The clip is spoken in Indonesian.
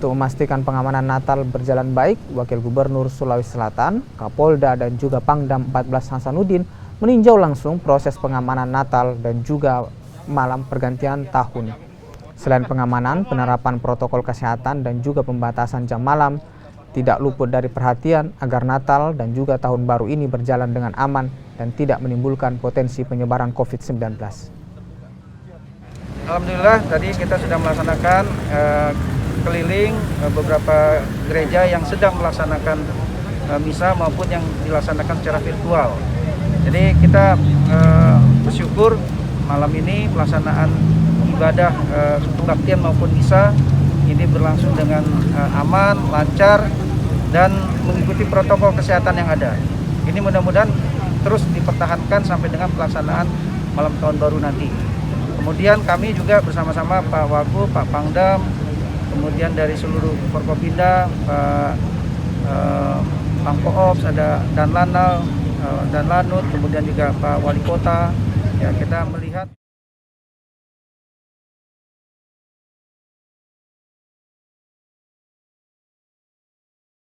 untuk memastikan pengamanan Natal berjalan baik, Wakil Gubernur Sulawesi Selatan, Kapolda dan juga Pangdam 14 Hasanuddin meninjau langsung proses pengamanan Natal dan juga malam pergantian tahun. Selain pengamanan, penerapan protokol kesehatan dan juga pembatasan jam malam tidak luput dari perhatian agar Natal dan juga Tahun Baru ini berjalan dengan aman dan tidak menimbulkan potensi penyebaran COVID-19. Alhamdulillah tadi kita sudah melaksanakan keliling beberapa gereja yang sedang melaksanakan misa maupun yang dilaksanakan secara virtual. Jadi kita bersyukur malam ini pelaksanaan ibadah kebaktian maupun misa ini berlangsung dengan aman, lancar, dan mengikuti protokol kesehatan yang ada. Ini mudah-mudahan terus dipertahankan sampai dengan pelaksanaan malam tahun baru nanti. Kemudian kami juga bersama-sama Pak Wagub, Pak Pangdam, kemudian dari seluruh Forkopimda, Pak Pangkoops, ada Dan Lanal, Dan Lanut, kemudian juga Pak Wali Kota. Ya, kita melihat